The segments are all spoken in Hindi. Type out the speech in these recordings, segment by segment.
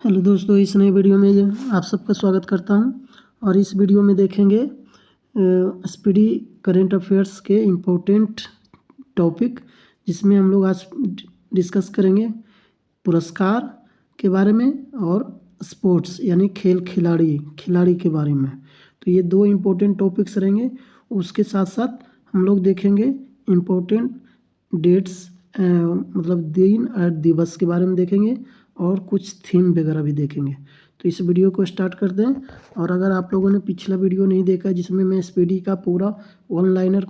हेलो दोस्तों, इस नए वीडियो में आप सबका स्वागत करता हूं। और इस वीडियो में देखेंगे स्पीडी करंट अफेयर्स के इम्पोर्टेंट टॉपिक, जिसमें हम लोग आज डिस्कस करेंगे पुरस्कार के बारे में और स्पोर्ट्स यानी खिलाड़ी के बारे में। तो ये दो इम्पोर्टेंट टॉपिक्स रहेंगे। उसके साथ साथ हम लोग देखेंगे इम्पोर्टेंट डेट्स, मतलब दिन और दिवस के बारे में देखेंगे और कुछ थीम वगैरह भी देखेंगे। तो इस वीडियो को स्टार्ट करते हैं। और अगर आप लोगों ने पिछला वीडियो नहीं देखा जिसमें मैं स्पीडी का पूरा वन लाइनर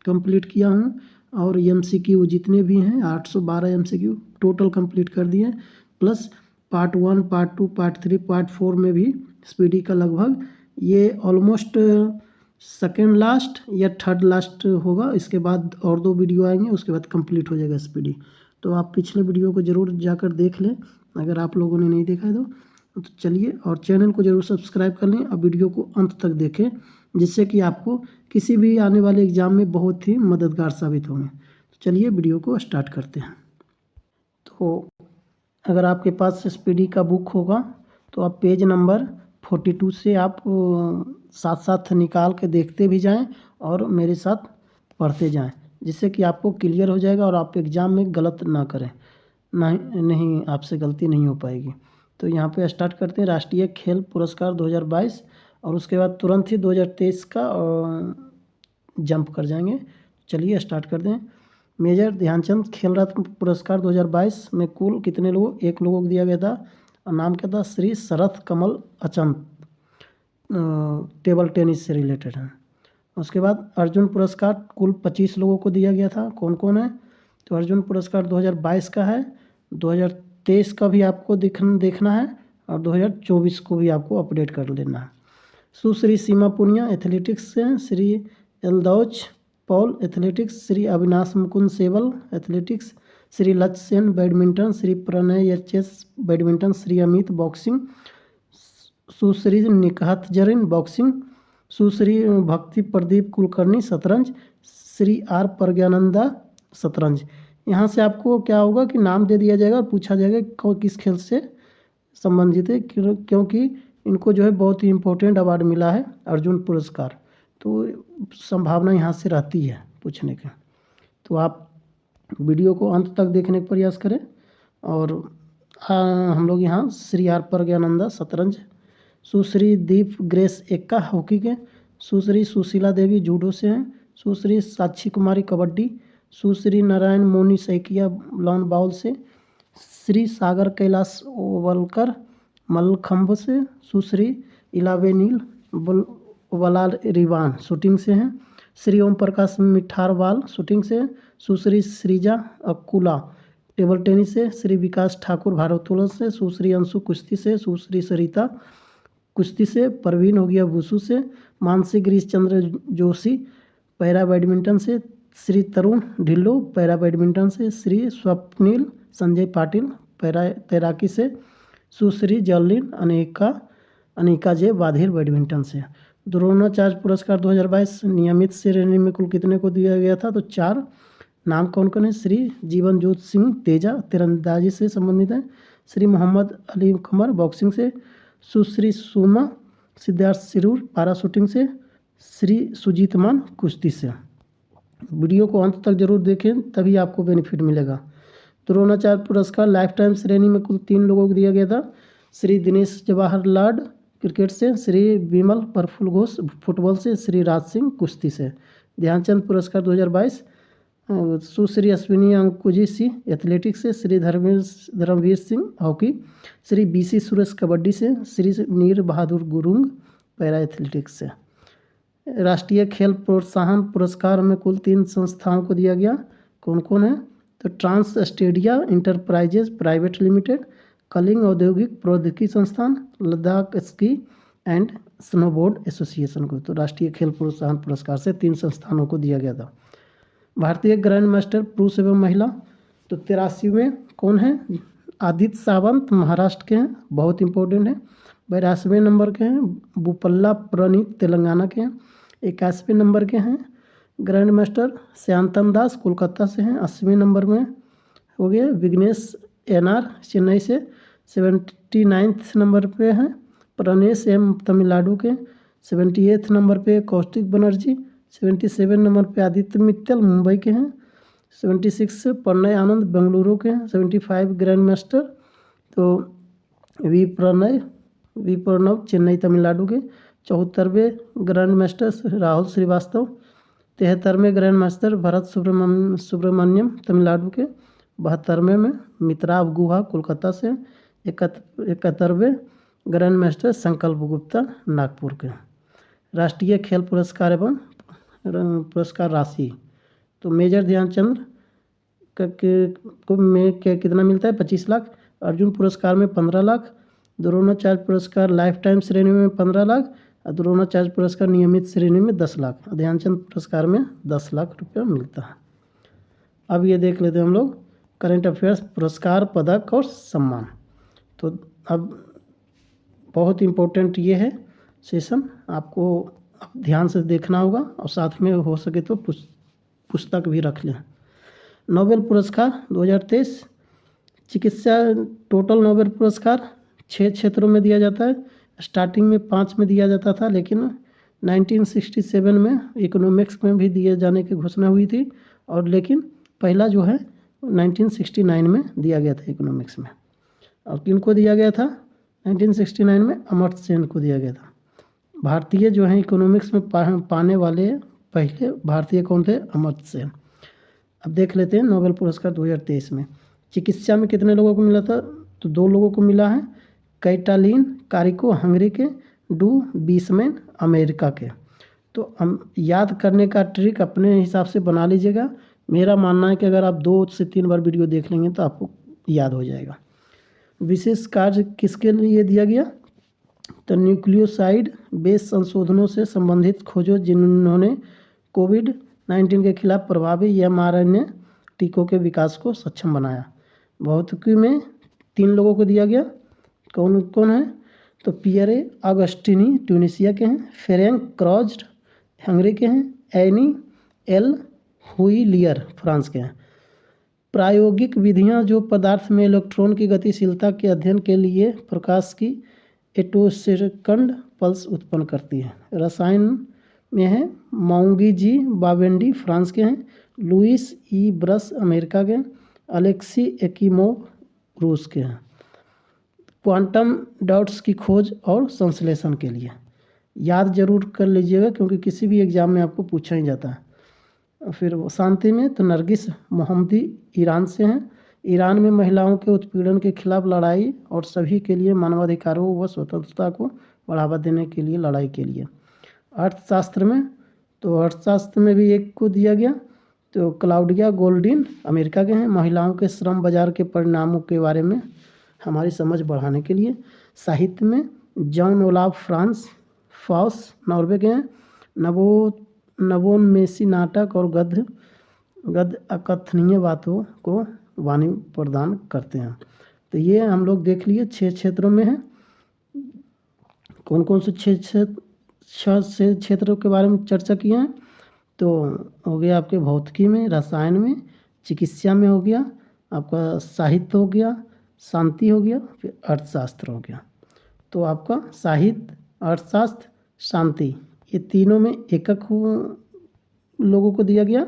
कंप्लीट किया हूँ और एमसीक्यू जितने भी हैं 812 एमसीक्यू टोटल कंप्लीट कर दिए, plus part 1, part 2, part 3, part 4 में भी स्पीडी का लगभग ये ऑलमोस्ट सेकेंड लास्ट या थर्ड लास्ट होगा। इसके बाद और 2 वीडियो आएंगे, उसके बाद कंप्लीट हो जाएगा स्पीडी। तो आप पिछले वीडियो को ज़रूर जाकर देख लें अगर आप लोगों ने नहीं देखा है तो चलिए, और चैनल को ज़रूर सब्सक्राइब कर लें और वीडियो को अंत तक देखें, जिससे कि आपको किसी भी आने वाले एग्ज़ाम में बहुत ही मददगार साबित होंगे। तो चलिए वीडियो को स्टार्ट करते हैं। तो अगर आपके पास स्पीडी का बुक होगा तो आप पेज नंबर 42 से आप साथ साथ निकाल के देखते भी जाएं और मेरे साथ पढ़ते जाएं, जिससे कि आपको क्लियर हो जाएगा और आप एग्ज़ाम में गलत ना करें। नहीं आपसे गलती नहीं हो पाएगी। तो यहाँ पे स्टार्ट करते हैं राष्ट्रीय खेल पुरस्कार 2022 और उसके बाद तुरंत ही 2023 का जंप कर जाएंगे। चलिए स्टार्ट करते हैं। मेजर ध्यानचंद खेल रत्न पुरस्कार 2022 में कुल कितने लोगों एक लोगों को दिया गया था और नाम क्या था? श्री शरथ कमल अचंत, टेबल टेनिस से रिलेटेड है। उसके बाद अर्जुन पुरस्कार कुल 25 लोगों को दिया गया था। कौन कौन है? तो अर्जुन पुरस्कार 2022 का है, 2023 का भी आपको देखना है और 2024 को भी आपको अपडेट कर लेना है। सुश्री सीमा पुनिया एथलेटिक्स से, Shri Eldhose Paul athletics, Shri Avinash Mukund Sable athletics, Shri Lakshya Sen badminton, Shri Prannoy HS badminton, Shri Amit boxing, Sushri Nikhat Zareen boxing, Sushri Bhakti Pradeep Kulkarni शतरंज, श्री आर प्रज्ञानंदा शतरंज। यहाँ से आपको क्या होगा कि नाम दे दिया जाएगा और पूछा जाएगा कि किस खेल से संबंधित है, क्योंकि इनको जो है बहुत ही इम्पोर्टेंट अवार्ड मिला है अर्जुन पुरस्कार, तो संभावना यहाँ से रहती है पूछने की। तो आप वीडियो को अंत तक देखने का प्रयास करें। और हम लोग यहाँ श्री आर प्रज्ञानंदा शतरंज, सुश्री दीप ग्रेस एक्का हॉकी के, सुश्री सुशीला देवी जूडो से हैं, सुश्री साक्षी कुमारी कबड्डी, सुश्री नारायण मोनी सैकिया लॉन बाउल से, श्री सागर कैलाश ओवलकर मल्लखंभ से, सुश्री इलावेनील वलाल रिवान शूटिंग से हैं, श्री ओम प्रकाश मिठारवाल शूटिंग से, सुश्री श्रीजा अक्कुला टेबल टेनिस से, श्री विकास ठाकुर भारोत्तोलन से, सुश्री अंशु कुश्ती से, सुश्री सरिता कुश्ती से, परवीन हो गया वुशु से, मानसी गिरीश चंद्र जोशी पैरा बैडमिंटन से, श्री तरुण ढिल्लो पैरा बैडमिंटन से, श्री स्वप्निल संजय पाटिल पैरा तैराकी से, सुश्री जर्लिन अनिका जे वाधेर बैडमिंटन से। द्रोणाचार्य पुरस्कार 2022 नियमित श्रेणी में कुल कितने को दिया गया था? तो 4। नाम कौन कौन है? श्री जीवनजोत सिंह तेजा तीरंदाजी से संबंधित है, श्री मोहम्मद अली कमर बॉक्सिंग से, सुश्री सुमा सिद्धार्थ सिरूर पारा शूटिंग से, श्री सुजीत मान कुश्ती से। वीडियो को अंत तक जरूर देखें, तभी आपको बेनिफिट मिलेगा। द्रोणाचार्य पुरस्कार लाइफ टाइम श्रेणी में कुल 3 लोगों को दिया गया था, श्री दिनेश जवाहरलाल क्रिकेट से, श्री विमल प्रफुल्ल घोष फुटबॉल से, श्री राज सिंह कुश्ती से। ध्यानचंद पुरस्कार 2022 सुश्री अश्विनी अंकुजी सी एथलेटिक्स से, श्री धर्मवीर सिंह हॉकी, श्री बीसी सुरेश कबड्डी से, श्री नीर बहादुर गुरुंग पैरा एथलेटिक्स से। राष्ट्रीय खेल प्रोत्साहन पुरस्कार में कुल 3 संस्थाओं को दिया गया। कौन कौन है? तो Transstadia enterprises private limited, Kalinga औद्योगिक प्रौद्योगिकी संस्थान, Ladakh ski and snowboard association को। तो राष्ट्रीय खेल प्रोत्साहन पुरस्कार से 3 संस्थानों को दिया गया था। भारतीय ग्रैंड मास्टर पुरुष एवं महिला तो 83वें कौन है? आदित्य सावंत महाराष्ट्र के हैं, बहुत इंपॉर्टेंट है। 82वें नंबर के हैं बुपल्ला प्रणीत तेलंगाना के हैं। 81वें नंबर के हैं ग्रैंड मास्टर श्यांतन दास कोलकाता से हैं। 80वें नंबर में हो गए विघ्नेश एनआर चेन्नई से। 79th नंबर पे हैं प्राणेश एम तमिलनाडु के। 78th नंबर पे कौशिक बनर्जी। 77 नंबर पे आदित्य मित्तल मुंबई के हैं। 76 प्रणय आनंद बेंगलुरु के हैं। 75 ग्रैंड मास्टर तो वी प्रणव चेन्नई तमिलनाडु के। 74वें ग्रैंड मास्टर राहुल श्रीवास्तव। 73वें ग्रैंड मास्टर भरत सुब्रमण्यम तमिलनाडु के। 72वें में मित्राव गुहा कोलकाता से। 71वें ग्रैंड मास्टर संकल्प गुप्ता नागपुर के। राष्ट्रीय खेल पुरस्कार एवं पुरस्कार राशि तो मेजर ध्यानचंद को में कितना मिलता है 25 लाख। अर्जुन पुरस्कार में 15 लाख। द्रोणाचार्य पुरस्कार लाइफ टाइम श्रेणी में 15 लाख और द्रोणाचार्य पुरस्कार नियमित श्रेणी में 10 लाख। ध्यानचंद पुरस्कार में 10 लाख रुपया मिलता है। अब ये देख लेते हैं हम लोग करंट अफेयर्स पुरस्कार पदक और सम्मान। तो अब बहुत इम्पोर्टेंट ये है सेशन, आपको ध्यान से देखना होगा और साथ में हो सके तो पुस्तक भी रख लें। नोबेल पुरस्कार 2023 चिकित्सा। टोटल नोबेल पुरस्कार 6 क्षेत्रों में दिया जाता है। स्टार्टिंग में 5 में दिया जाता था, लेकिन 1967 में इकोनॉमिक्स में भी दिए जाने की घोषणा हुई थी और लेकिन पहला जो है 1969 में दिया गया था इकोनॉमिक्स में। और किनको दिया गया था 1969 में? अमर्त्य सेन को दिया गया था। भारतीय जो है इकोनॉमिक्स में पाने वाले पहले भारतीय कौन थे? अमर्त्य सेन। अब देख लेते हैं नोबेल पुरस्कार 2023 में चिकित्सा में कितने लोगों को मिला था? तो 2 लोगों को मिला है। कैटालिन कारिको हंगरी के, डू बीसमैन अमेरिका के। तो हम याद करने का ट्रिक अपने हिसाब से बना लीजिएगा। मेरा मानना है कि अगर आप 2 से 3 बार वीडियो देख लेंगे तो आपको याद हो जाएगा। विशेष कार्य किसके लिए दिया गया? तो न्यूक्लियोसाइड बेस संशोधनों से संबंधित खोजों जिन्होंने कोविड-19 के खिलाफ प्रभावी mRNA टीकों के विकास को सक्षम बनाया। भौतिकी में 3 लोगों को दिया गया। कौन कौन है? तो पियरे अगस्टिनी ट्यूनिसिया के हैं। फेरेंक क्रॉज्ड हंगरी के हैं। एनी एल हुइलियर फ्रांस के हैं। प्रायोगिक विधियां जो पदार्थ में इलेक्ट्रॉन की गतिशीलता के अध्ययन के लिए प्रकाश की एटोसेकंड पल्स उत्पन्न करती है। रसायन में है माउंगी जी बावेंडी फ्रांस के हैं। लुइस ई ब्रस अमेरिका के। अलेक्सी एकिमोव रूस के हैं। क्वांटम डॉट्स की खोज और संश्लेषण के लिए याद जरूर कर लीजिएगा क्योंकि किसी भी एग्जाम में आपको पूछा ही जाता है। फिर शांति में तो नरगिस मोहम्मदी ईरान से हैं। ईरान में महिलाओं के उत्पीड़न के खिलाफ लड़ाई और सभी के लिए मानवाधिकारों व स्वतंत्रता को बढ़ावा देने के लिए लड़ाई के लिए। अर्थशास्त्र में तो अर्थशास्त्र में भी एक को दिया गया। तो क्लाउडिया गोल्डिन अमेरिका के हैं। महिलाओं के श्रम बाजार के परिणामों के बारे में हमारी समझ बढ़ाने के लिए। साहित्य में जॉन ओलाव फ्रांस फॉस नॉर्वे के हैं। नवोन्मेषी नाटक और गद्य अकथनीय बातों को वाणी प्रदान करते हैं। तो ये हम लोग देख लिए 6 क्षेत्रों में है। कौन कौन से 6 क्षेत्रों के बारे में चर्चा किए हैं? तो हो गया आपके भौतिकी में, रसायन में, चिकित्सा में हो गया, आपका साहित्य हो गया, शांति हो गया, फिर अर्थशास्त्र हो गया। तो आपका साहित्य, अर्थशास्त्र, शांति ये तीनों में एकक लोगों को दिया गया।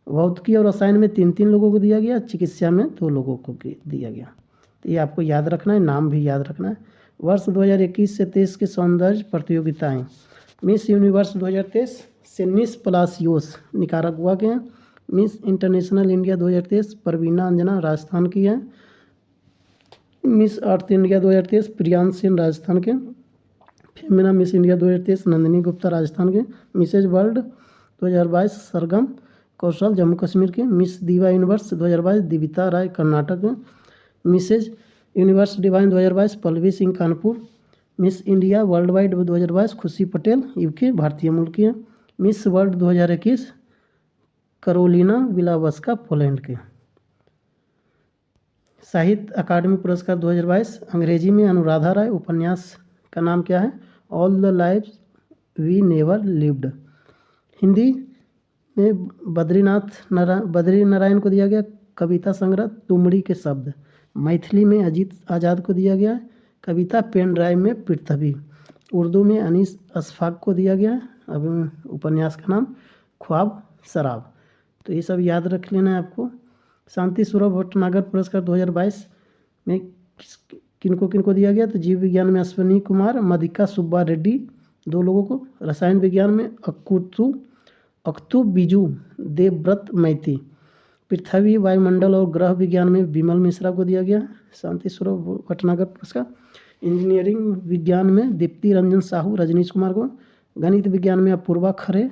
भौतिकी और रसायन में 3-3 लोगों को दिया गया। चिकित्सा में 2 लोगों को दिया गया। तो ये आपको याद रखना है, नाम भी याद रखना है। वर्ष 2021 से 23 के सौंदर्य प्रतियोगिताएं। Miss Universe 2023 Sheynnis Palacios Nicaragua के हैं। Miss International India 2023 Praveena Anjana Rajasthan की है। Miss Earth India 2023 Priyansh Sen Rajasthan के। Femina Miss India 2023 Nandini Gupta Rajasthan के। मिसेज वर्ल्ड 2022 सरगम कौशल जम्मू कश्मीर के। Miss Diva Universe 2022 Divita Rai Karnataka में। Mrs Universe Divine 2022 Pallavi Singh Kanpur. Miss India worldwide 2022 Khushi Patel UK भारतीय मूल की है। मिस वर्ल्ड 2021 करोलिना विलावस्का पोलैंड के। साहित्य अकादमी पुरस्कार 2022 अंग्रेजी में अनुराधा राय। उपन्यास का नाम क्या है? All the lives we never lived. Hindi में बद्री नारायण को दिया गया कविता संग्रह तुमड़ी के शब्द। मैथिली में अजीत आज़ाद को दिया गया। कविता पेन ड्राइव में पृथ्वी। उर्दू में अनीस अशफाक को दिया गया। अब उपन्यास का नाम ख्वाब शराब। तो ये सब याद रख लेना है आपको। शांति स्वरूप भटनागर पुरस्कार 2022 में किनको दिया गया? तो जीव विज्ञान में अश्विनी कुमार, मदिका सुब्बा रेड्डी 2 लोगों को। रसायन विज्ञान में अक्तु बिजू देवव्रत मैती। पृथ्वी वायुमंडल और ग्रह विज्ञान में विमल मिश्रा को दिया गया शांति स्वरूप भटनागर पुरस्कार। इंजीनियरिंग विज्ञान में दीप्ति रंजन साहू, रजनीश कुमार को। गणित विज्ञान में अपूर्वा खरे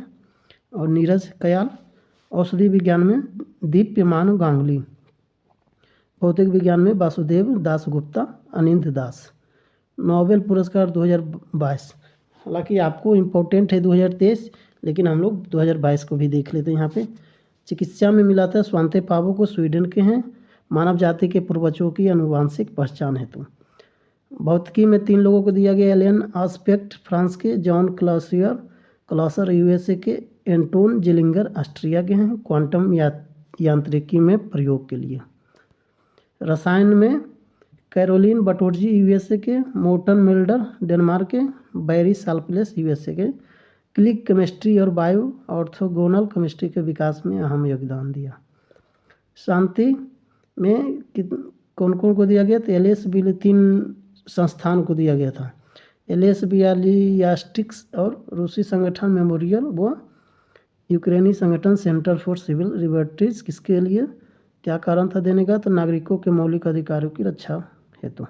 और नीरज कयाल। औषधि विज्ञान में दीप्यमान गांगुली। भौतिक विज्ञान में वासुदेव दास गुप्ता, अनिंद दास। नोबेल पुरस्कार 2022, हालांकि आपको इम्पोर्टेंट है 2023, लेकिन हम लोग 2022 को भी देख लेते हैं। यहाँ पे चिकित्सा में मिला था स्वांते पावो को, स्वीडन के हैं। मानव जाति के पूर्वजों की अनुवांशिक पहचान हेतु। भौतिकी में 3 लोगों को दिया गया। एलियन आस्पेक्ट फ्रांस के, जॉन क्लॉसर यूएसए के, एंटोन जिलिंगर ऑस्ट्रिया के हैं। क्वांटम यांत्रिकी में प्रयोग के लिए। रसायन में कैरोलिन बटोरजी यूएसए के, मोर्टन मिल्डर डेनमार्क के, बैरी साल्पलेस यूएसए के। क्लिक केमिस्ट्री और बायो ऑर्थोगोनल केमिस्ट्री के विकास में अहम योगदान दिया। शांति में कौन को दिया गया? तो एलएस बिल 3 संस्थान को दिया गया था। एलएस बियालियास्टिक्स और रूसी संगठन मेमोरियल व यूक्रेनी संगठन सेंटर फॉर सिविल लिबर्टीज। किसके लिए, क्या कारण था देने का? तो नागरिकों के मौलिक अधिकारों की रक्षा हेतु।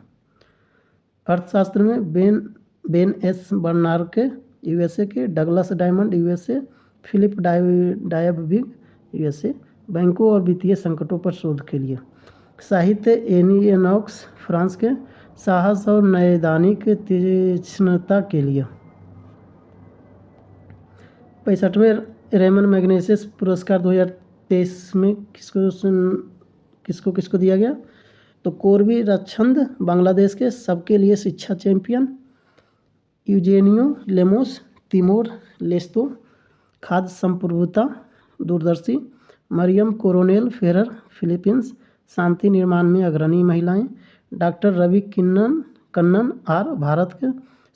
अर्थशास्त्र में बेन एस बर्नार्के यूएसए के, Douglas Diamond USA, Philip Dybvig USA. बैंकों और वित्तीय संकटों पर शोध के लिए। साहित्य एनी एनॉक्स फ्रांस के, साहस और नैदानिक तीक्ष्णता के लिए। 65वें रेमन मैग्नेसेस पुरस्कार 2023 में किसको दिया गया? तो कोरबी रक्षंद बांग्लादेश के, सबके लिए शिक्षा चैंपियन। यूजेनियो लेमोस तिमोर लेस्तो, खाद्य संप्रभुता दूरदर्शी। मरियम कोरोनेल फेरर फिलीपींस, शांति निर्माण में अग्रणी महिलाएं। डॉक्टर रवि कन्नन आर, भारत के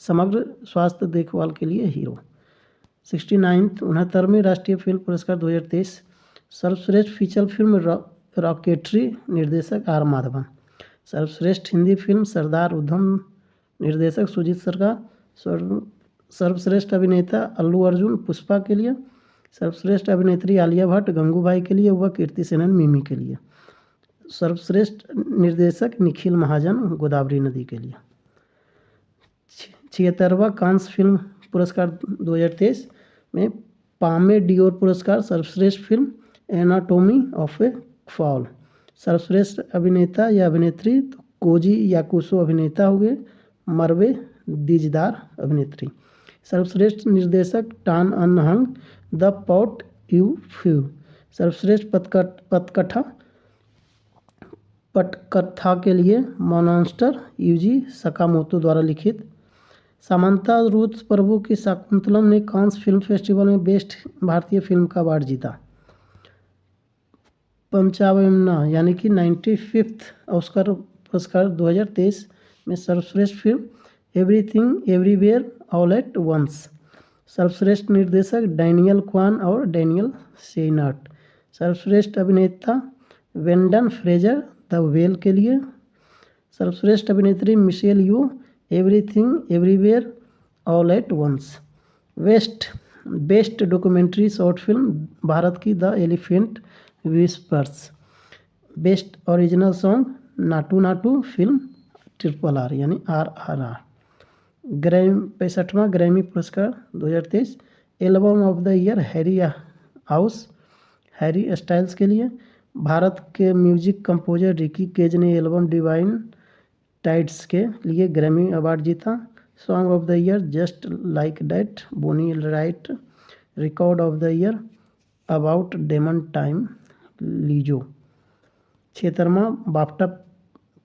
समग्र स्वास्थ्य देखभाल के लिए हीरो। 69वें राष्ट्रीय फिल्म पुरस्कार 2023 सर्वश्रेष्ठ फीचर फिल्म रॉकेटरी, निर्देशक आर माधवन। सर्वश्रेष्ठ हिंदी फिल्म सरदार उधम, निर्देशक सुजीत सरकार। सर्वश्रेष्ठ अभिनेता अल्लू अर्जुन पुष्पा के लिए। सर्वश्रेष्ठ अभिनेत्री आलिया भट्ट गंगूबाई के लिए व कीर्ति सेनन मिमी के लिए। सर्वश्रेष्ठ निर्देशक निखिल महाजन गोदावरी नदी के लिए। 76वां कांस फिल्म पुरस्कार 2023 में पामे डियोर पुरस्कार सर्वश्रेष्ठ film anatomy of A fall. सर्वश्रेष्ठ अभिनेता या अभिनेत्री तो कोजी याकुसो अभिनेता हो गए, मरवे दीजदार अभिनेत्री। सर्वश्रेष्ठ निर्देशक टान अनहंग द पॉट यू फ्यू। सर्वश्रेष्ठ पटकथा के लिए मॉन्स्टर यूजी सकामोतो द्वारा लिखित। सामंता रूथ प्रभु की शाकुंतलम ने कांस फिल्म फेस्टिवल में बेस्ट भारतीय फिल्म का अवार्ड जीता। 55वां यानी कि 95th ऑस्कर पुरस्कार 2023 में सर्वश्रेष्ठ film everything everywhere all at once. सर्वश्रेष्ठ निर्देशक डैनियल क्वान और डैनियल सेनट। सर्वश्रेष्ठ अभिनेता वेंडन फ्रेजर द वेल के लिए। सर्वश्रेष्ठ अभिनेत्री Michelle Yeoh, everything everywhere all at once. Best documentary short film Bharat की the elephant whispers. Best original song Naatu Naatu film RRR यानी RRR। 65वां ग्रैमी पुरस्कार 2023 album of the year Harry Styles के लिए। भारत के म्यूजिक कंपोजर रिकी केज ने एल्बम डिवाइन टाइड्स के लिए ग्रैमी अवार्ड जीता। Song of the year just like that Bonnie Raitt. Record of the year about daemon time Lizzo. 76वां बाफ्टा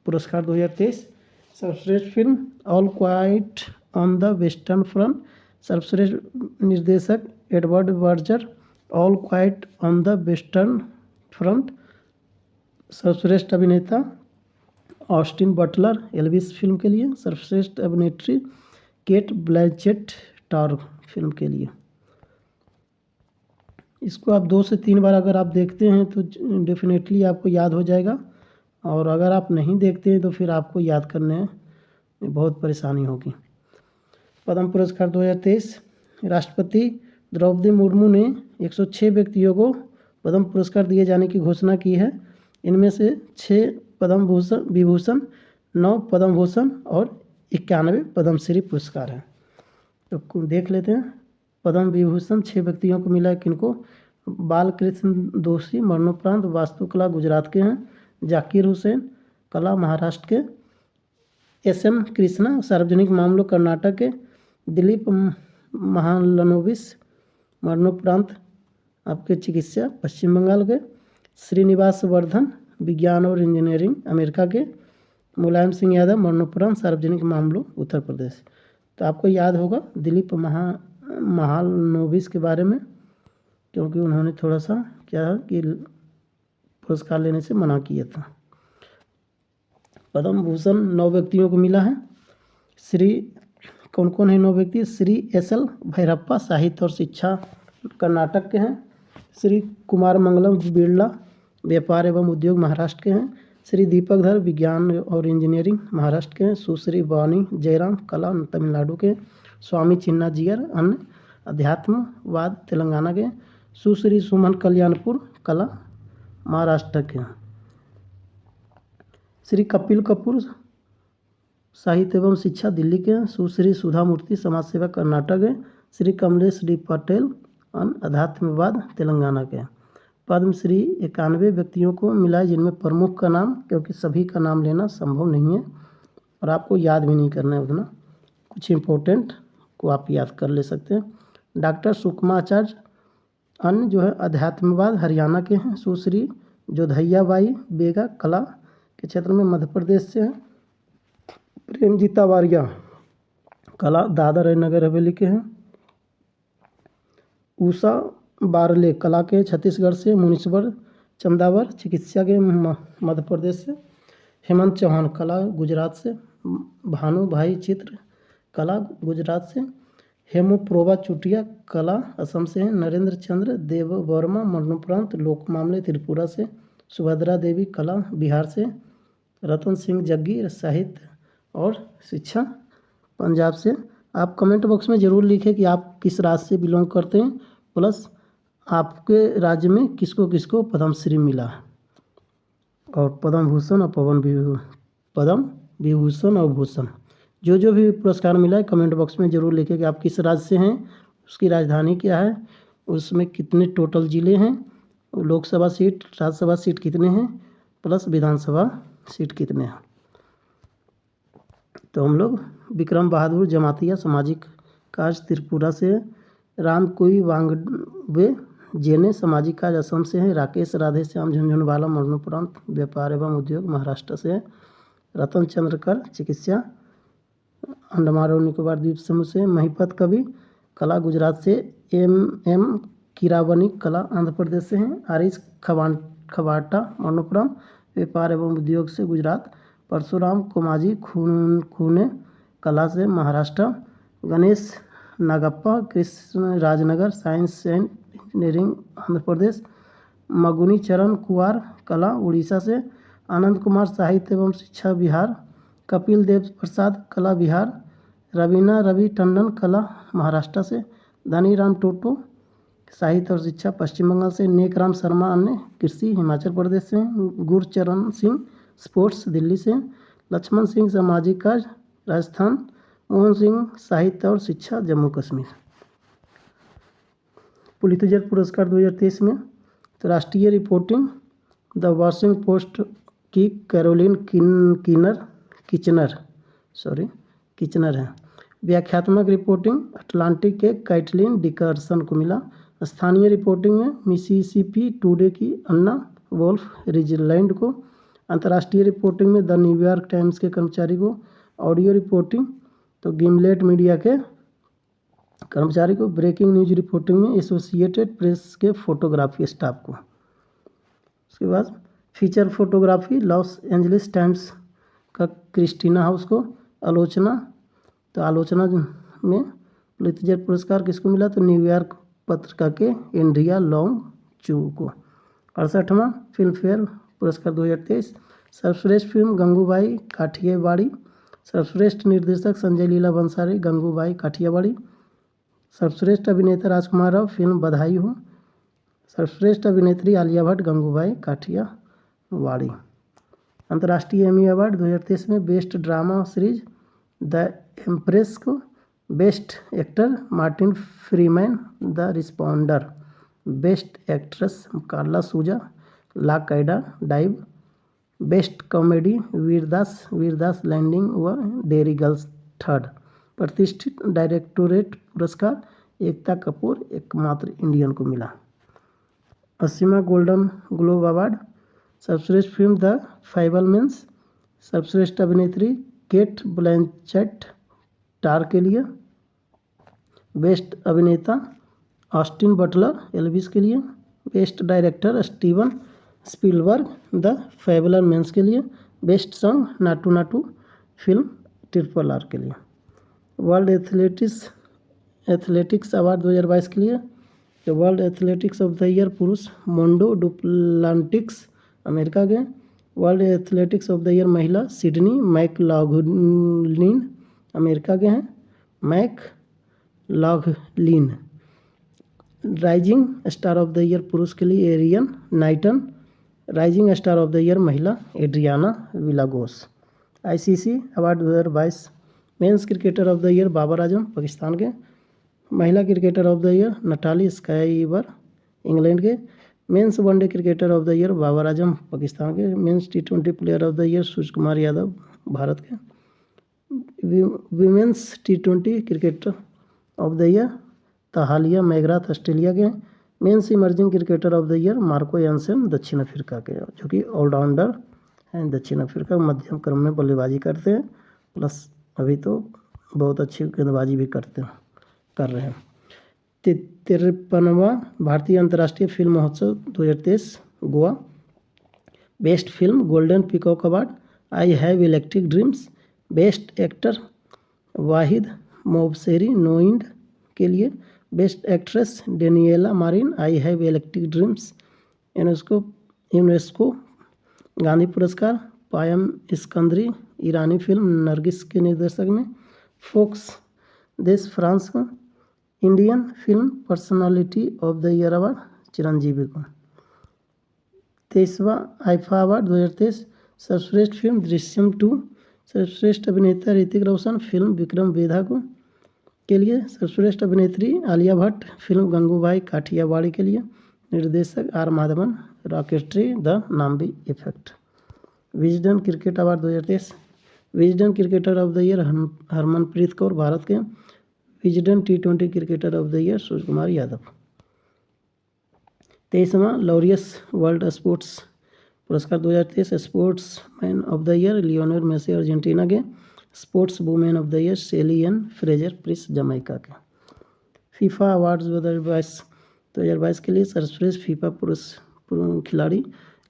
पुरस्कार 2023 सर्वश्रेष्ठ film all quiet on the western front. सर्वश्रेष्ठ निर्देशक Edward Berger, all quiet on the western front. सर्वश्रेष्ठ अभिनेता ऑस्टिन बटलर एल्विस फिल्म के लिए। सर्वश्रेष्ठ अभिनेत्री केट ब्लैंचेट टॉर फिल्म के लिए। इसको आप 2 से 3 बार अगर आप देखते हैं तो डेफिनेटली आपको याद हो जाएगा, और अगर आप नहीं देखते हैं तो फिर आपको याद करने में बहुत परेशानी होगी। पद्म पुरस्कार 2023। राष्ट्रपति द्रौपदी मुर्मू ने 106 व्यक्तियों को पद्म पुरस्कार दिए जाने की घोषणा की है। इनमें से 6 पद्म विभूषण, 9 पद्म भूषण और 91 पद्मश्री पुरस्कार हैं। तो देख लेते हैं। पद्म विभूषण 6 व्यक्तियों को मिला है। किनको? बालकृष्ण दोषी मरणोपरांत वास्तुकला गुजरात के हैं। जाकिर हुसैन कला महाराष्ट्र के। SM कृष्णा सार्वजनिक मामलों कर्नाटक के। दिलीप महालनोबिस मरणोपरांत आपके चिकित्सा पश्चिम बंगाल के। श्रीनिवास वर्धन विज्ञान और इंजीनियरिंग अमेरिका के। मुलायम सिंह यादव मरणोपरांत सार्वजनिक मामलों उत्तर प्रदेश। तो आपको याद होगा दिलीप महालनोबिस के बारे में, क्योंकि उन्होंने थोड़ा सा क्या है कि पुरस्कार लेने से मना किया था। पद्म भूषण 9 व्यक्तियों को मिला है। कौन कौन है 9 व्यक्ति? श्री SL भैरप्पा साहित्य और शिक्षा कर्नाटक के हैं। श्री कुमार मंगलम बिरला व्यापार एवं उद्योग महाराष्ट्र के हैं। श्री दीपक धर विज्ञान और इंजीनियरिंग महाराष्ट्र के हैं। सुश्री वाणी जयराम कला तमिलनाडु के। स्वामी चिन्नाजियर अन्य अध्यात्मवाद तेलंगाना के। सुश्री सुमन कल्याणपुर कला महाराष्ट्र के। श्री कपिल कपूर साहित्य एवं शिक्षा दिल्ली के। सुश्री सुधा मूर्ति समाज सेवा कर्नाटक है। श्री कमलेश D पटेल अध्यात्मवाद तेलंगाना के। पद्मश्री 91 व्यक्तियों को मिला है, जिनमें प्रमुख का नाम, क्योंकि सभी का नाम लेना संभव नहीं है और आपको याद भी नहीं करना है उतना, कुछ इम्पोर्टेंट को आप याद कर ले सकते हैं। डॉक्टर सुकमाचार्य अन्य जो है अध्यात्मवाद हरियाणा के हैं। सुश्री जोधैया बाई बेगा कला के क्षेत्र में मध्य प्रदेश से हैं। प्रेमजीता वारिया कला दादर और नगर हवेली के हैं। उषा बारले कला के छत्तीसगढ़ से। मुनीश्वर चंदावर चिकित्सा के मध्य प्रदेश से। हेमंत चौहान कला गुजरात से। भानु भाई चित्र कला गुजरात से। हेमोप्रोबा चुटिया कला असम से हैं। नरेंद्र चंद्र देव वर्मा मरणोपरांत लोक मामले त्रिपुरा से। सुभद्रा देवी कला बिहार से। रतन सिंह जग्गी साहित्य और शिक्षा पंजाब से। आप कमेंट बॉक्स में ज़रूर लिखें कि आप किस राज्य से बिलोंग करते हैं, प्लस आपके राज्य में किसको किसको पद्मश्री मिला है, और पद्म भूषण और पद्म विभूषण और भूषण जो भी पुरस्कार मिला है कमेंट बॉक्स में ज़रूर लिखें कि आप किस राज्य से हैं, उसकी राजधानी क्या है, उसमें कितने टोटल ज़िले हैं, लोकसभा सीट राज्यसभा सीट कितने हैं, प्लस विधानसभा सीट कितने हैं। तो हम लोग विक्रम बहादुर जमातिया सामाजिक कार्य त्रिपुरा से। राम कोई वांगवे जेने सामाजिक कार्य असम से हैं। राकेश राधे श्याम झुंझुनवाला मरणोपरांत व्यापार एवं उद्योग महाराष्ट्र से है। रतन चंद्र कर चिकित्सा अंडमान और निकोबार द्वीप समूह से। महिपत कवि कला गुजरात से। M कीरावनी कला आंध्र प्रदेश से हैं। आरिश खवाटा मरणोपरांत व्यापार एवं उद्योग से गुजरात। परशुराम कोमाजी खूने कला से Maharashtra. Ganesh Nagappa Krishna Rajnagar science and engineering Andhra Pradesh. Maguni Charan Kumar कला उड़ीसा से। आनंद कुमार साहित्य एवं शिक्षा बिहार। कपिल देव प्रसाद कला बिहार। रवीना रवि टंडन कला महाराष्ट्र से। धनीराम टोटो साहित्य और शिक्षा पश्चिम बंगाल से। नेकराम शर्मा अन्य कृषि हिमाचल प्रदेश से। गुरचरण सिंह स्पोर्ट्स दिल्ली से। लक्ष्मण सिंह सामाजिक कार्य राजस्थान। मोहन सिंह साहित्य और शिक्षा जम्मू कश्मीर। पुलित्जर पुरस्कार 2023 में तो राष्ट्रीय रिपोर्टिंग द वॉशिंग पोस्ट की कैरोलिन किचनर है। व्याख्यात्मक रिपोर्टिंग अटलांटिक के कैटलिन डिकर्सन को मिला। स्थानीय रिपोर्टिंग में मिसिसिपी टुडे की अन्ना वोल्फ रिजलैंड को। अंतर्राष्ट्रीय रिपोर्टिंग में द न्यूयॉर्क टाइम्स के कर्मचारी को। ऑडियो रिपोर्टिंग तो गिमलेट मीडिया के कर्मचारी को। ब्रेकिंग न्यूज रिपोर्टिंग में एसोसिएटेड प्रेस के फोटोग्राफी स्टाफ को। उसके बाद feature photography Los Angeles times का क्रिस्टीना हाउस को। आलोचना, तो आलोचना में पुलित्जर पुरस्कार किसको मिला, तो न्यूयॉर्क पत्रिका के एंड्रिया लॉन्ग चू को। 68वां फिल्म फेयर पुरस्कार 2023। सर्वश्रेष्ठ फिल्म गंगूबाई काठियावाड़ी। सर्वश्रेष्ठ निर्देशक संजय लीला बंसाली, गंगूबाई काठियावाड़ी। सर्वश्रेष्ठ अभिनेता राजकुमार राव, फिल्म बधाई हो। सर्वश्रेष्ठ अभिनेत्री आलिया भट्ट, गंगूबाई काठियावाड़ी। अंतर्राष्ट्रीय एमी अवार्ड 2023 में best drama series the Empress को। Best actor Martin Freeman, the Responder. Best actress Karla Souza, La Caida Dive. Best comedy Vir Das Landing व डेरी गर्ल्स थर्ड। प्रतिष्ठित डायरेक्टोरेट पुरस्कार एकता कपूर, एकमात्र इंडियन को मिला। 80वां गोल्डन ग्लोब अवार्ड। सर्वश्रेष्ठ फिल्म द फैबलमैन्स। सर्वश्रेष्ठ अभिनेत्री केट ब्लैंचेट टार के लिए। बेस्ट अभिनेता ऑस्टिन बटलर, एल्विस के लिए। Best director Steven Spielberg, the Fabelmans के लिए। Best song Naatu Naatu, film RRR के लिए। वर्ल्ड एथलेटिक्स अवार्ड 2022 के लिए, तो world athletics of the year पुरुष मोंडो डुप्लांटिक्स, अमेरिका के। World athletics of the year महिला सिडनी मैकलॉगलिन, अमेरिका के हैं। McLaughlin. Rising star of the year पुरुष के लिए Erriyon Knighton. Rising star of the year महिला Adriana Vilagos. ICC award 2022। Men's cricketer of the year Babar Azam, Pakistan के। महिला cricketer of the year Natalie Sciver, England के। Men's one day cricketer of the year Babar Azam, Pakistan के। Men's T20 player of the year Surya Kumar Yadav, Bharat के। Women's T20 cricketer of the year Tahlia McGrath, Australia के। Men's emerging cricketer of the year Marco Jansen, दक्षिण अफ्रीका के, जो कि ऑलराउंडर हैं। दक्षिण अफ्रीका मध्यम क्रम में बल्लेबाजी करते हैं, प्लस अभी तो बहुत अच्छी गेंदबाजी भी कर रहे हैं। 53वां भारतीय अंतर्राष्ट्रीय फिल्म महोत्सव 2023 Goa. Best film golden peacock award I have electric dreams. Best actor Vahid Mobasseri, no end के लिए। Best actress Daniela Marin, I have electric dreams. UNESCO Gandhi पुरस्कार पायम इस्कंदरी, ईरानी फिल्म नरगिस के निर्देशक में। फोक्स देश, फ्रांस को। Indian film personality of the year award Chiranjeevi को। 23वां आईफा अवार्ड 2023। सर्वश्रेष्ठ फिल्म दृश्यम 2। सर्वश्रेष्ठ अभिनेता ऋतिक रोशन, फिल्म विक्रम वेधा को के लिए। सर्वश्रेष्ठ अभिनेत्री आलिया भट्ट, फिल्म गंगूबाई काठियावाड़ी के लिए। निर्देशक R Madhavan, Rocketry the Nambi effect. Wisden cricket award 2023। Wisden cricketer of the year Harmanpreet Kaur, Bharat के। Wisden T20 cricketer of the year Surya Kumar Yadav. 23वां लॉरियस वर्ल्ड स्पोर्ट्स पुरस्कार 2023। Sports man of the year Lionel Messi, Argentina के। Sports women of the year Shelly Ann Fraser Pryce, Jamaica के। फीफा अवार्ड्स 2022 के लिए सर्वश्रेष्ठ फीफा पुरुष खिलाड़ी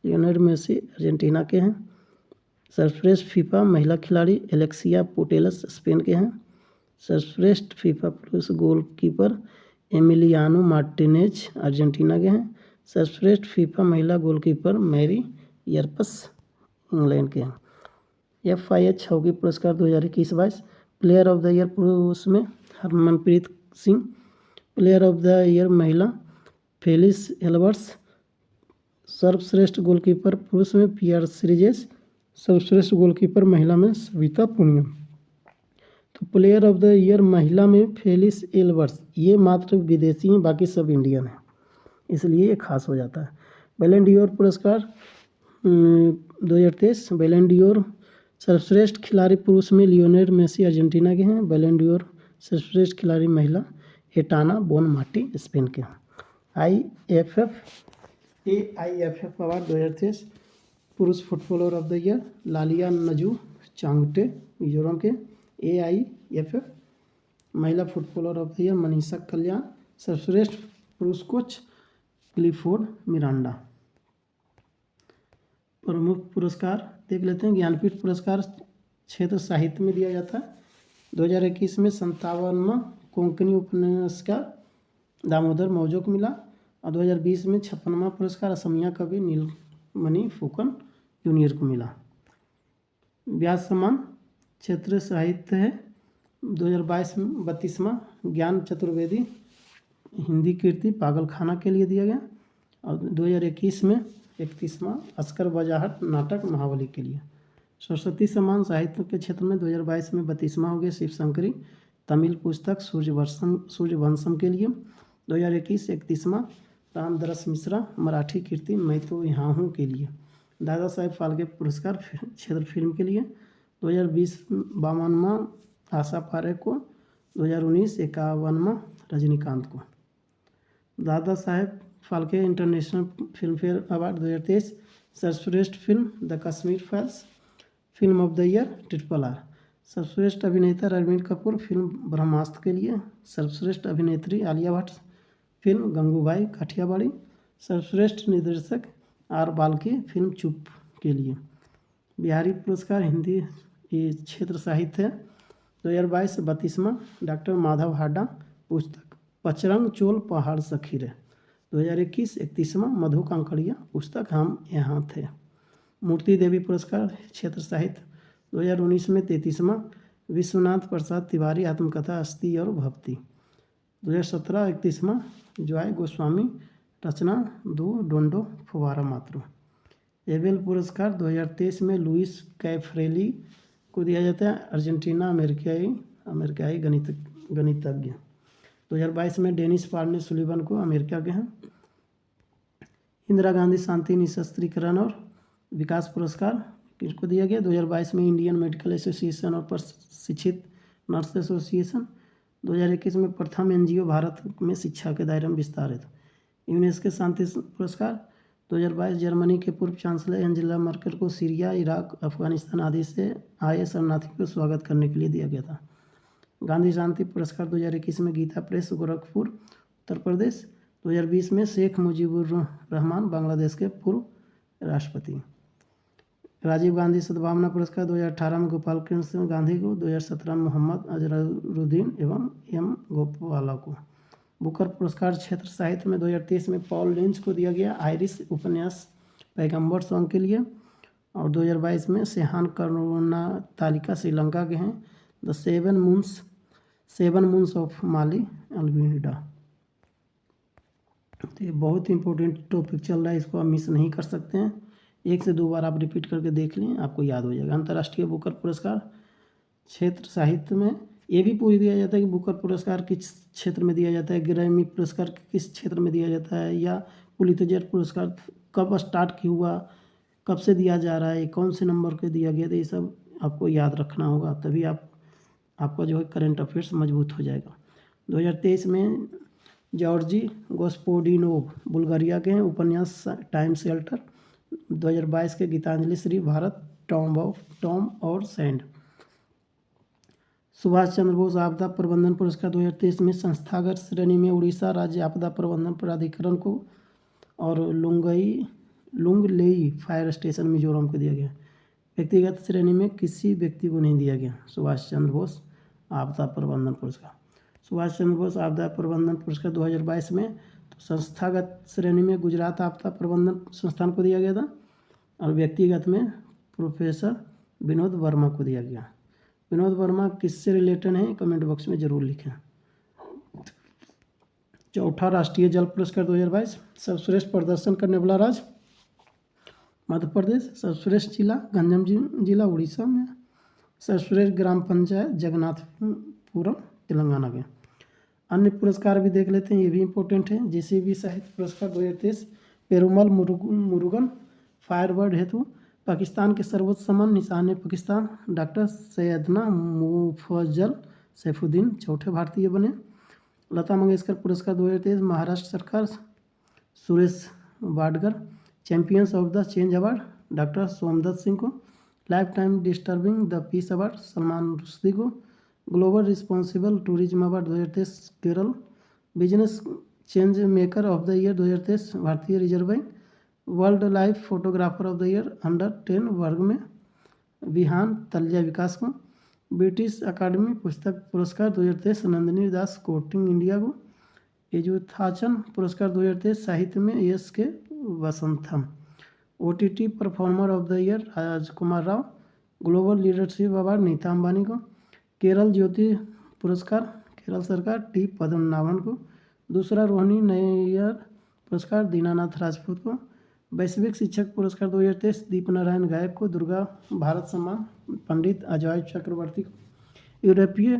लियोनेल मेसी, अर्जेंटीना के हैं। सर्वश्रेष्ठ फीफा महिला खिलाड़ी एलेक्सिया पुटेलस, स्पेन के हैं। सर्वश्रेष्ठ फीफा पुरुष गोलकीपर एमिलियानो मार्टिनेज, अर्जेंटीना के हैं। सर्वश्रेष्ठ फीफा महिला गोलकीपर मैरी यर्पस, इंग्लैंड के हैं। FIH हॉकी पुरस्कार 2021-22। प्लेयर ऑफ द ईयर पुरुष में Harmanpreet Singh. Player of the year महिला फेलिस एल्बर्ट्स। सर्वश्रेष्ठ गोलकीपर पुरुष में पियर सीरीजेस। सर्वश्रेष्ठ गोलकीपर महिला में सविता पुनिया। तो प्लेयर ऑफ द ईयर महिला में फेलिस एल्बर्ट्स, ये मात्र विदेशी हैं, बाकी सब इंडियन हैं, इसलिए ये खास हो जाता है। बैलन डी ओर पुरस्कार 2023। बैलन डी ओर सर्वश्रेष्ठ खिलाड़ी पुरुष में लियोनेल मेसी, अर्जेंटीना के हैं। बैलन डी ओर सर्वश्रेष्ठ खिलाड़ी महिला एटाना बोनमाटी, स्पेन के हैं। AIFF award 2023। पुरुष फुटबॉलर ऑफ द ईयर लालिया नजू चांगटे, मिजोरम के। AIFF महिला footballer of the year Manisha Kalyan. सर्वश्रेष्ठ पुरुष कोच क्लिफोर्ड मिरांडा। प्रमुख पुरस्कार देख लेते हैं। ज्ञानपीठ पुरस्कार क्षेत्र साहित्य में दिया जाता है। 2021 में 57वां कोंकणी उपन्यासकार दामोदर मौजो को मिला। और 2020 में 56वां पुरस्कार असमिया कवि नीलमणि फुकन जूनियर को मिला। व्यास सम्मान क्षेत्र साहित्य है। 2022 में 32वां ज्ञान चतुर्वेदी हिंदी कीर्ति पागलखाना के लिए दिया गया। और 2021 में 31वां अस्कर बजाहट नाटक महाबली के लिए। सरस्वती सम्मान साहित्य के क्षेत्र में 2022 में 32वां हो गया शिव शंकरी तमिल पुस्तक सूर्यवंशम के लिए। 2021 31वां रामदरस मिश्रा मराठी कीर्ति मैं तो यहाँ हूँ के लिए। दादा साहेब फाल्के पुरस्कार क्षेत्र फिल्म के लिए। 2020 52वां आशा पारेख को। 2019 51वां रजनीकांत को। Dada Saheb Phalke international film fair award 2023 सर्वश्रेष्ठ film the Kashmir files film of the year RRR। सर्वश्रेष्ठ अभिनेता रणबीर कपूर फिल्म ब्रह्मास्त्र के लिए। सर्वश्रेष्ठ अभिनेत्री आलिया भट्ट फिल्म गंगूबाई काठियावाड़ी। सर्वश्रेष्ठ निर्देशक R बाल्की फिल्म चुप के लिए। बिहारी पुरस्कार हिंदी क्षेत्र साहित्य है। 2022 32वां डॉक्टर माधव हाडा पुस्तक पचरंग चोल पहाड़ सखीरे। 2021 31वां मधु कांकड़िया पुस्तक हम यहाँ थे। मूर्ति देवी पुरस्कार क्षेत्र साहित्य 2019 में 33वां विश्वनाथ प्रसाद तिवारी आत्मकथा अस्थि और भक्ति। 2017 31वां जॉय गोस्वामी रचना दो डोंडो फुवारा मात्रो। एबेल पुरस्कार 2023 में लुइस कैफ्रेली को दिया जाता है अर्जेंटीना अमेरिकाई गणितज्ञ। 2022 में डेनिस पार्ने सुलिवन को अमेरिका के हैं। इंदिरा गांधी शांति निशस्त्रीकरण और विकास पुरस्कार किसको दिया गया। 2022 में इंडियन मेडिकल एसोसिएशन और प्रशिक्षित नर्स एसोसिएशन। 2021 में प्रथम NGO भारत में शिक्षा के दायरे में विस्तारित। यूनेस्को शांति पुरस्कार 2022 जर्मनी के पूर्व चांसलर एंजेला मर्केल को सीरिया इराक अफगानिस्तान आदि से आए शरणार्थियों को स्वागत करने के लिए दिया गया था। गांधी शांति पुरस्कार 2021 में गीता प्रेस गोरखपुर उत्तर प्रदेश। 2020 में शेख मुजीबुर रहमान बांग्लादेश के पूर्व राष्ट्रपति। राजीव गांधी सद्भावना पुरस्कार 2018 में गोपाल कृष्ण गांधी को। 2017 में मोहम्मद अजहरुद्दीन एवं M गोपाला को। बुकर पुरस्कार क्षेत्र साहित्य में 2023 में पॉल लिंच को दिया गया आयरिश उपन्यास पैगंबर सॉन्ग के लिए। और 2022 में सेहान करुणा तालिका श्रीलंका के हैं। द सेवन मून्स ऑफ माली अल्बिडा। तो ये बहुत ही इंपॉर्टेंट टॉपिक चल रहा है, इसको आप मिस नहीं कर सकते हैं। 1 से 2 बार आप रिपीट करके देख लें, आपको याद हो जाएगा। अंतर्राष्ट्रीय बुकर पुरस्कार क्षेत्र साहित्य में ये भी पूछ दिया जाता है कि बुकर पुरस्कार किस क्षेत्र में दिया जाता है, ग्रैमी पुरस्कार किस क्षेत्र में दिया जाता है, या पुलित्जर पुरस्कार कब स्टार्ट हुआ, कब से दिया जा रहा है, कौन से नंबर पे दिया गया था, ये सब आपको याद रखना होगा, तभी आपका जो है करंट अफेयर्स मजबूत हो जाएगा। 2023 में जॉर्जी गोस्पोडिनोव बुल्गारिया के हैं, उपन्यास टाइम शेल्टर। 2022 के गीतांजलि श्री भारत टॉम और सैंड। सुभाष चंद्र बोस आपदा प्रबंधन पुरस्कार 2023 में संस्थागत श्रेणी में उड़ीसा राज्य आपदा प्रबंधन प्राधिकरण को और लुंगलेई फायर स्टेशन मिजोरम को दिया गया। व्यक्तिगत श्रेणी में किसी व्यक्ति को नहीं दिया गया सुभाष चंद्र बोस आपदा प्रबंधन पुरस्कार। सुभाष चंद्र बोस आपदा प्रबंधन पुरस्कार 2022 में तो संस्थागत श्रेणी में गुजरात आपदा प्रबंधन संस्थान को दिया गया था और व्यक्तिगत में प्रोफेसर विनोद वर्मा को दिया गया। विनोद वर्मा किससे रिलेटेड है कमेंट बॉक्स में जरूर लिखें। चौथा राष्ट्रीय जल पुरस्कार 2022 सर्वश्रेष्ठ प्रदर्शन करने वाला राज्य मध्य प्रदेश। सर्वश्रेष्ठ जिला गंजम जिला उड़ीसा में। सर्वश्रेष्ठ ग्राम पंचायत जगन्नाथपुरम तेलंगाना के। अन्य पुरस्कार भी देख लेते हैं, ये भी इम्पोर्टेंट है। JCB साहित्य पुरस्कार 2023 पेरुमल मुरुगन फायरबर्ड हेतु। पाकिस्तान के सर्वोच्च सम्मान निशान पाकिस्तान डॉक्टर सैयदना मुफज्जल सैफुद्दीन चौथे भारतीय बने। लता मंगेशकर पुरस्कार 2023 महाराष्ट्र सरकार Suresh Wadkar. Champions of the change award doctor Somdatt Singh को। Lifetime disturbing the peace award Salman Rushdie को। Global responsible tourism award 2023 Kerala. Business change maker of the year 2023 भारतीय reserve bank. World life photographer of the year under 10 वर्ग में विहान तल्या विकास को। ब्रिटिश अकादमी पुस्तक पुरस्कार 2023 नंदिनी दास कोटिंग इंडिया को। एजुथाचन पुरस्कार 2023 साहित्य में यश के Vasantham. OTT performer of the year Rajkummar Rao. Global leadership award Nita Ambani को। केरल ज्योति पुरस्कार केरल सरकार टी पद्मनाभन को। दूसरा रोहिणी नैयर पुरस्कार दीनानाथ राजपूत को। वैश्विक शिक्षक पुरस्कार 2023 दीपनारायण गायक को। दुर्गा भारत सम्मान पंडित अजय चक्रवर्ती को। यूरोपीय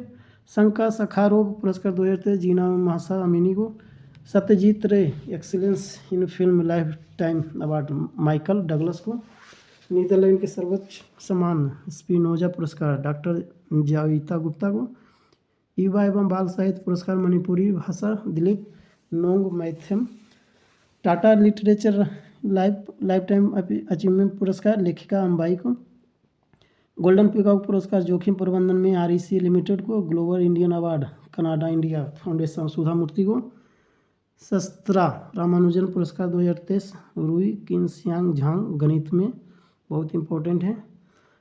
संघ का सखारोव पुरस्कार 2023 जीना महसा अमीनी को। सत्यजीत रे excellence in film life time award Michael Douglas को। नीदरलैंड के सर्वोच्च सम्मान स्पिनोजा पुरस्कार डॉक्टर जाविता गुप्ता को। युवा एवं बाल साहित्य पुरस्कार मणिपुरी भाषा Dilip Nongmaithem. Tata literature lifetime achievement पुरस्कार लेखिका अंबाई को। गोल्डन पीकॉक पुरस्कार जोखिम प्रबंधन में REC लिमिटेड को। Global Indian award Canada India foundation Sudha Murthy को। शस्त्रा रामानुजन पुरस्कार 2023 रूई किनसियांग झांग गणित में बहुत इंपॉर्टेंट है।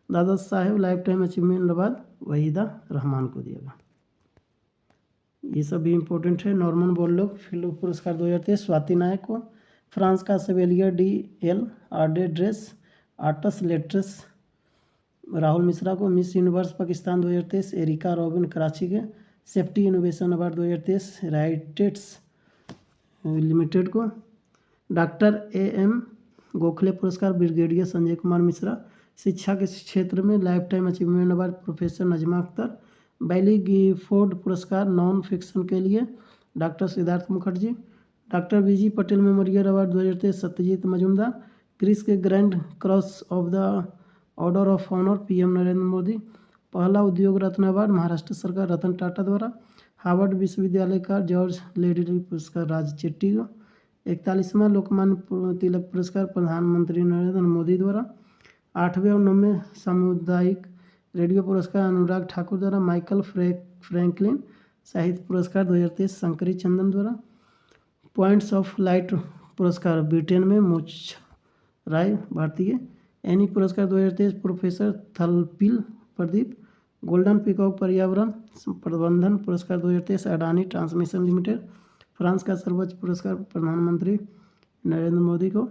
Dada Saheb lifetime achievement award Waheeda Rehman को दिया गया। ये सब भी इम्पोर्टेंट है। नॉर्मन बोरलॉग फिल्म पुरस्कार 2023 स्वाति नायक को। फ्रांस का Chevalier DL Ordre des Arts Lettres Rahul Mishra को। Miss Universe Pakistan 2023 Erica Robin Karachi के। Safety innovation award 2023 RITES limited को। डॉक्टर AM गोखले पुरस्कार ब्रिगेडियर संजय कुमार मिश्रा। शिक्षा के क्षेत्र में lifetime achievement award professor Najma Akhtar. Baillie Gifford पुरस्कार नॉन फिक्शन के लिए doctor Siddhartha Mukherjee. Doctor BG Patel memorial award 2023 Satyajit Majumdar. Greece के grand cross of the order of honour PM Narendra Modi. पहला उद्योग रत्न अवार्ड महाराष्ट्र सरकार रतन टाटा द्वारा। हार्वर्ड विश्वविद्यालय का जॉर्ज लेडी पुरस्कार राज चेट्टी को। 41वां लोकमान्य तिलक पुरस्कार प्रधानमंत्री नरेंद्र मोदी द्वारा। 8वें और 9वें सामुदायिक रेडियो पुरस्कार अनुराग ठाकुर द्वारा। माइकल फ्रैंकलिन साहित्य पुरस्कार 2023 शंकरी चंदन द्वारा। पॉइंट्स ऑफ लाइट पुरस्कार ब्रिटेन में मोक्षा राय भारतीय। एनी पुरस्कार 2023 प्रोफेसर थलपिल प्रदीप। गोल्डन पीकॉक पर्यावरण प्रबंधन पुरस्कार 2023 अडानी ट्रांसमिशन लिमिटेड। फ्रांस का सर्वोच्च पुरस्कार प्रधानमंत्री नरेंद्र मोदी को।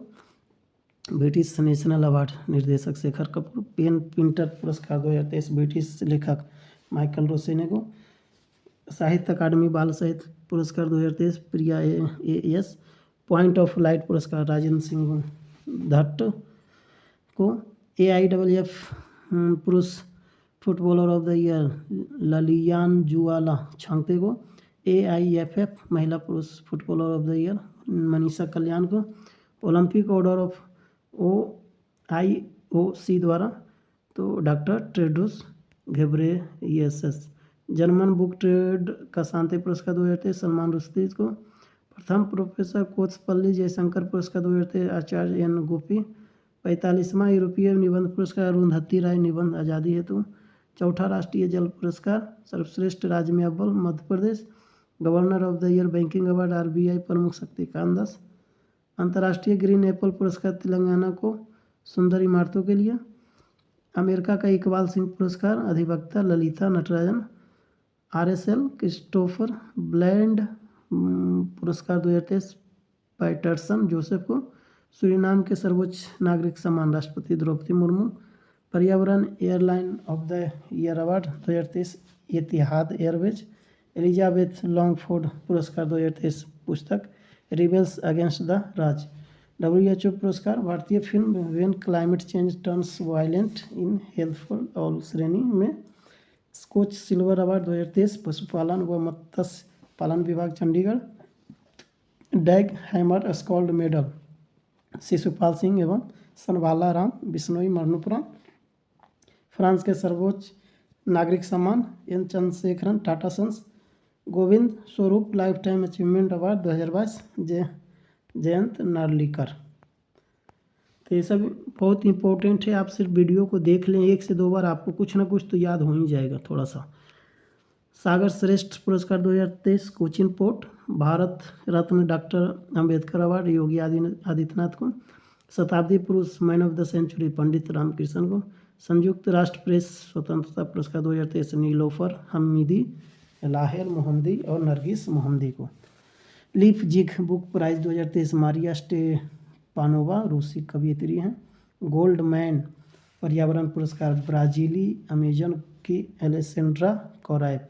ब्रिटिश नेशनल अवार्ड निर्देशक शेखर कपूर। पेन पिंटर पुरस्कार 2023 ब्रिटिश लेखक माइकल रोसेने को। साहित्य अकादमी बाल साहित्य पुरस्कार 2023 Priya AS। Point of light पुरस्कार राजेंद्र सिंह धट्ट को। AIWF पुरुष footballer of the year Lallianzuala Chhangte को। AIFF महिला पुरुष footballer of the year Manisha Kalyan को। ओलंपिक ऑर्डर ऑफ OIOC द्वारा तो doctor Tedros Ghebreyesus. German book trade का शांति पुरस्कार 2023 सलमान रुश्दी को। प्रथम प्रोफेसर कोचपल्ली जयशंकर पुरस्कार 2023 आचार्य N गोपी। 45वां यूरोपीय निबंध पुरस्कार अरुंधति राय निबंध आज़ादी हेतु। चौथा राष्ट्रीय जल पुरस्कार सर्वश्रेष्ठ राज्य में अव्वल Madhya Pradesh. Governor of the year banking award RBI प्रमुख शक्तिकांत दास। अंतर्राष्ट्रीय ग्रीन एप्पल पुरस्कार तेलंगाना को सुंदर इमारतों के लिए। अमेरिका का इकबाल सिंह पुरस्कार अधिवक्ता Lalitha Natarajan. RSL Christopher Bland पुरस्कार 2023 पैटरसन जोसेफ को। सूरीनाम के सर्वोच्च नागरिक सम्मान राष्ट्रपति द्रौपदी मुर्मू। पर्यावरण airline of the year award 2023 Etihad Airways. Elizabeth Longford पुरस्कार 2023 पुस्तक rebels against the Raj. WHO पुरस्कार भारतीय film when climate change turns violent in health for all श्रेणी में। स्कॉच सिल्वर अवार्ड 2023 पशुपालन व मत्स्य पालन विभाग Chandigarh. Dag Hammarskjold medal Shishupal Singh एवं सनवाला राम बिश्नोई मरणोपरांत। फ्रांस के सर्वोच्च नागरिक सम्मान N Chandrasekaran Tata sons. Govind Swarup life time achievement award 2022 Jayant Narlikar. तो ये सब बहुत इंपॉर्टेंट है। आप सिर्फ वीडियो को देख लें 1 से 2 बार, आपको कुछ ना कुछ तो याद हो ही जाएगा थोड़ा सा। सागर श्रेष्ठ पुरस्कार 2023 Cochin port. Bharat Ratna doctor Ambedkar award Yogi Adityanath को। शताब्दी पुरुष मैन ऑफ द सेंचुरी पंडित रामकृष्ण को। संयुक्त राष्ट्र प्रेस स्वतंत्रता पुरस्कार 2023 नीलोफर हमीदी, लाहेर मोहम्मदी और नरगिस मोहम्मदी को। Leipzig book prize 2023 Maria Stepanova रूसी कवयित्री हैं। गोल्ड मैन पर्यावरण पुरस्कार ब्राज़ीली अमेजन की एलेसेंड्रा कोरैप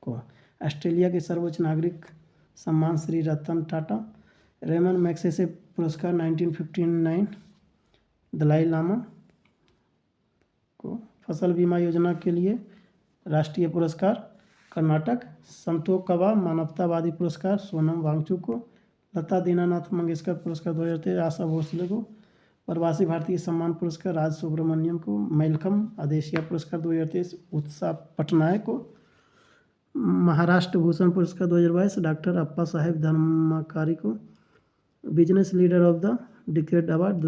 को। ऑस्ट्रेलिया के सर्वोच्च नागरिक सम्मान श्री रतन टाटा। रेमन मैग्सेसे पुरस्कार 1959 दलाई लामा को। फसल बीमा योजना के लिए राष्ट्रीय पुरस्कार कर्नाटक। संतोष कबा मानवतावादी पुरस्कार सोनम वांगचुक को। लता दीनानाथ मंगेशकर पुरस्कार 2023 आशा भोसले को। प्रवासी भारतीय सम्मान पुरस्कार राज सुब्रमण्यम को। मैल्कम आदेशिया पुरस्कार 2023 उत्साह पटनायक को। महाराष्ट्र भूषण पुरस्कार 2022 डॉक्टर अप्पा साहेब धर्माकारी को। Business leader of the decade award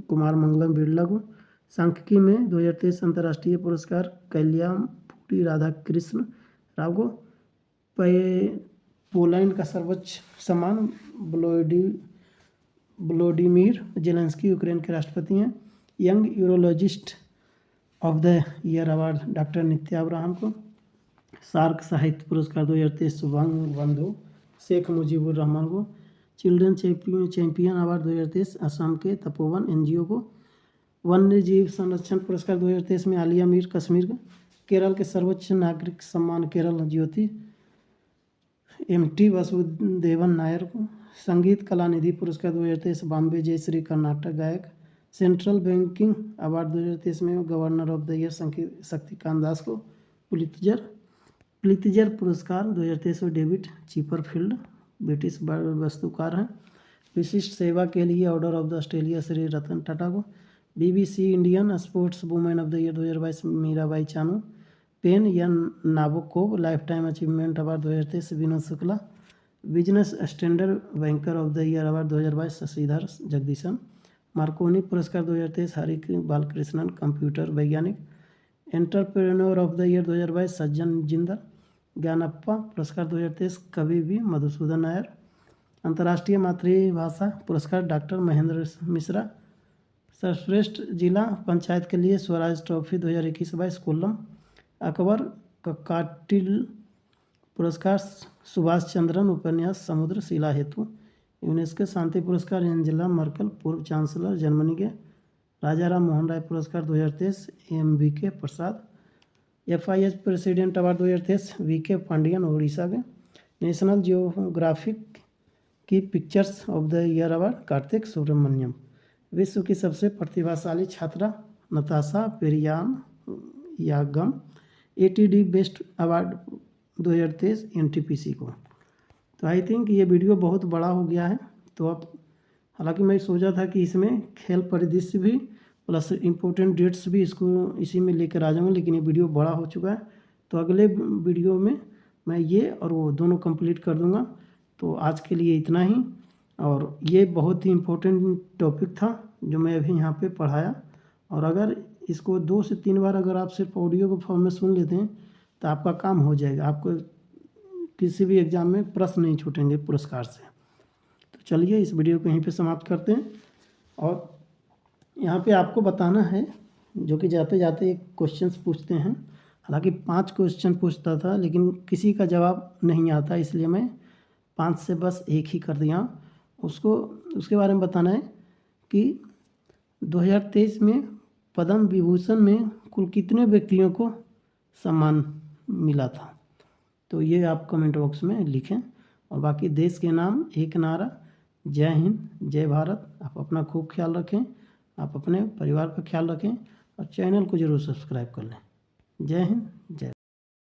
Kumar Mangalam Birla को। सांख्यिकी में 2023 अंतर्राष्ट्रीय पुरस्कार कल्याणपुरी राधाकृष्ण राव को। पोलैंड का सर्वोच्च सम्मान व्लादिमीर जेलेंस्की यूक्रेन के राष्ट्रपति हैं। Young urologist of the year award doctor Nitya Abraham को। सार्क साहित्य पुरस्कार 2023 बंगबंधु शेख मुजीबुर रहमान को। चिल्ड्रन चैंपियन अवार्ड 2023 असम के तपोवन एनजीओ को। वन्य जीव संरक्षण पुरस्कार 2023 में आलिया मीर कश्मीर का। केरल के सर्वोच्च नागरिक सम्मान केरल ज्योति एमटी वासुदेवन नायर को। संगीत कला निधि पुरस्कार 2023 बॉम्बे जयश्री कर्नाटक गायक। सेंट्रल बैंकिंग अवार्ड 2023 में governor of the year Shaktikanta Das को। पुलित्जर पुरस्कार 2023 में डेविड चिपरफील्ड ब्रिटिश वास्तुकार हैं। विशिष्ट सेवा के लिए order of the Australia Shri Ratan Tata को। BBC Indian sports women of the year 2022 Mirabai Chanu. PEN या Nabokov lifetime achievement award 2023 Vinod Shukla. Business standard banker of the year award 2022 Sashidhar Jagdishan. Marconi पुरस्कार 2023 हरि बालकृष्णन कंप्यूटर वैज्ञानिक। Entrepreneur of the year 2022 Sajjan Jindal. ज्ञानप्पा पुरस्कार 2023 कवि भी मधुसूदन नायर। अंतर्राष्ट्रीय मातृभाषा पुरस्कार डॉक्टर महेंद्र मिश्रा। सर्वश्रेष्ठ जिला पंचायत के लिए स्वराज ट्रॉफी 2021-22 कोल्लम। अकबर ककाटिल पुरस्कार सुभाष चंद्रन उपन्यास समुद्र शिला हेतु। यूनेस्को शांति पुरस्कार एंजेला मर्कल पूर्व चांसलर जर्मनी के। राजा राम मोहन राय पुरस्कार 2023 MBK Prasad. FIH president award 2023 VK Pandian Orissa के। नेशनल जियोग्राफिक की pictures of the year award Karthik Subramaniam. विश्व की सबसे प्रतिभाशाली छात्रा Natasha Perianayagam. ATD best award 2023 NTPC को। तो आई थिंक ये वीडियो बहुत बड़ा हो गया है। तो अब हालांकि मैं सोचा था कि इसमें खेल परिदृश्य भी प्लस इम्पोर्टेंट डेट्स भी इसको इसी में लेकर आ जाऊँगा, लेकिन ये वीडियो बड़ा हो चुका है। तो अगले वीडियो में मैं ये और वो दोनों कंप्लीट कर दूँगा। तो आज के लिए इतना ही। और ये बहुत ही इम्पोर्टेंट टॉपिक था जो मैं अभी यहाँ पे पढ़ाया। और अगर इसको 2 से 3 बार अगर आप सिर्फ ऑडियो के फॉर्म में सुन लेते हैं तो आपका काम हो जाएगा। आपको किसी भी एग्ज़ाम में प्रश्न नहीं छूटेंगे पुरस्कार से। तो चलिए इस वीडियो को यहीं पे समाप्त करते हैं। और यहाँ पे आपको बताना है जो कि जाते जाते एक क्वेश्चन पूछते हैं। हालांकि 5 क्वेश्चन पूछता था लेकिन किसी का जवाब नहीं आता, इसलिए मैं 5 से बस 1 ही कर दिया। उसके बारे में बताना है कि 2023 में पद्म विभूषण में कुल कितने व्यक्तियों को सम्मान मिला था। तो ये आप कमेंट बॉक्स में लिखें। और बाकी देश के नाम, एक नारा, जय हिंद, जय भारत। आप अपना खूब ख्याल रखें, आप अपने परिवार का ख्याल रखें और चैनल को ज़रूर सब्सक्राइब कर लें। जय हिंद, जय भारत।